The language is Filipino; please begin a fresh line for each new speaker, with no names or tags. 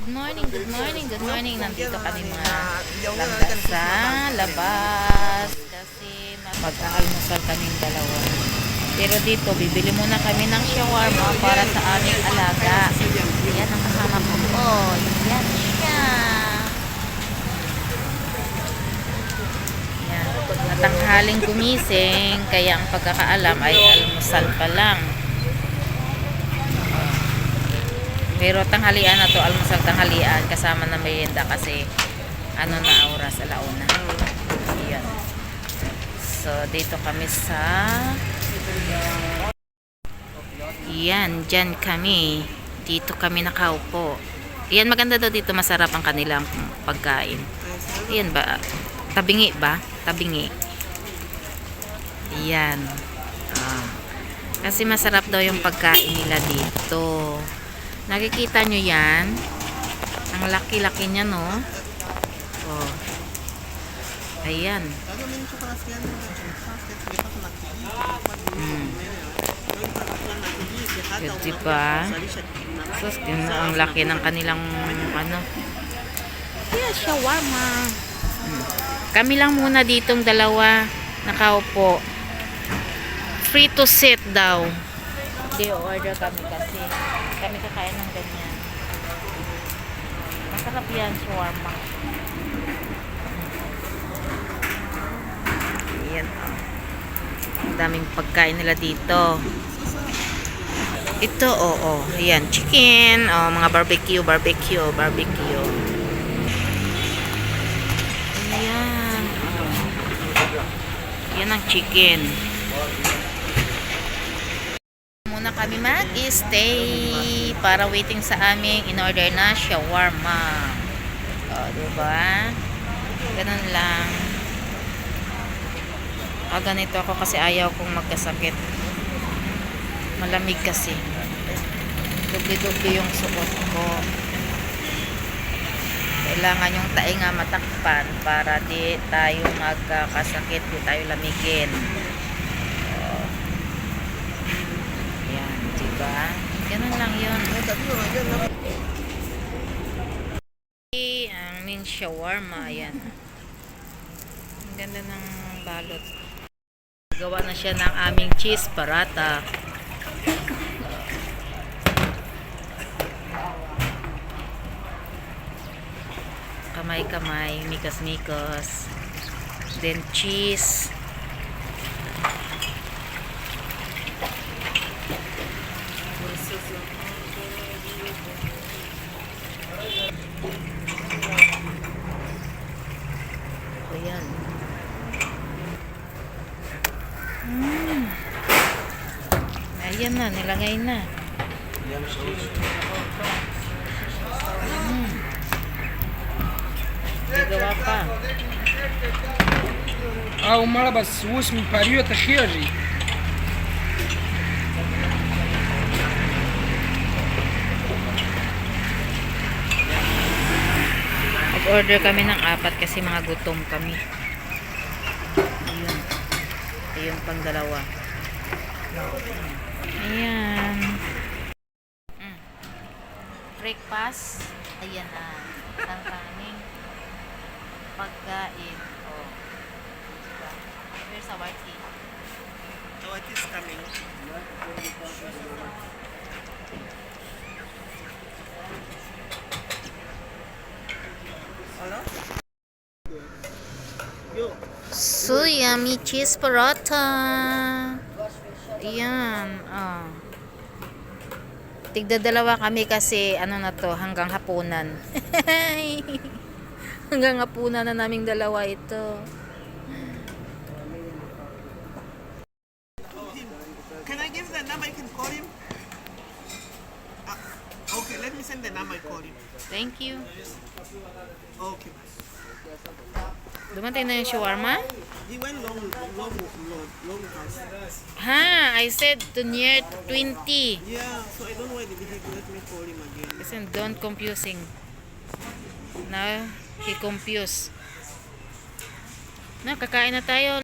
morning, good morning, good morning. Nandito kami mga langga sa labas kasi mag-aalmusal kaming dalawa. Pero dito, bibili muna kami ng shawarma para sa aming alaga. Yan ang hanap ko. Oh, yan siya. Yan. Natanghaling gumising, kaya ang pagkakaalam ay almusal pa lang. Pero tanghalian na to, almusal tanghalian kasama na merienda kasi ano na oras, alauna. Ayan. So dito kami sa yan, dyan kami. Dito kami nakaupo. Yan, maganda daw dito, masarap ang kanilang pagkain. Yan ba? Tabingi ba? Tabingi. Yan. Kasi masarap daw yung pagkain nila dito. Nakikita nyo yan? Ang laki-laki niya, no? Oh. Ayan. Good, diba? So, ang laki ng kanilang ano. Yeah, shawarma. Kami lang muna ditong dalawa nakaupo. Free to sit daw. Hindi, order kami kasi kami kakain ng ganyan. Masarap yan, shawarma. Ayan. Ang daming pagkain nila dito. Ito, oo. Ayan, chicken. Oh, mga barbecue. Ayan. Yan ang chicken. Muna kami mag-stay para waiting sa aming in-order na shawarma. O, diba? Ganun lang. Ganito ako kasi ayaw kong magkasakit. Malamig kasi. Dubli-dubli yung suot ko. Kailangan yung tainga matakpan para di tayo magkasakit, di tayo lamigin. Yan, diba? Ganun lang yun. Ang aming shawarma, yan. Ang ganda ng balot. Gawa na siya ng aming cheese parata. Kamay-kamay, mikas-mikas. Then cheese. Ayan. Ayan na, nilagay na. Nagawa pa.
مرة بس واسمي باريو تخيري.
Nag-order kami ng 4 kasi mga gutom kami. Ayun. Ayun pang dalawa. Ayan. Breakfast. Ayan na. Ang kaming pagkain. Oh. Where's our tea?
Our tea is coming. Hello?
So yummy cheese parata. Ayan. Oh. Tigda-dalawa kami kasi ano na to, hanggang hapunan. Hanggang hapunan na naming dalawa ito.
Can I give the number? You can call him. Okay, let me send the number. Call him.
Thank you.
Okay.
Dumating na yung shawarma?
He went long house.
Ha, I said to near 20.
Yeah, so I don't know why did he let me call him again.
Listen, don't confusing. Now, he confused. Na, kakain na tayo.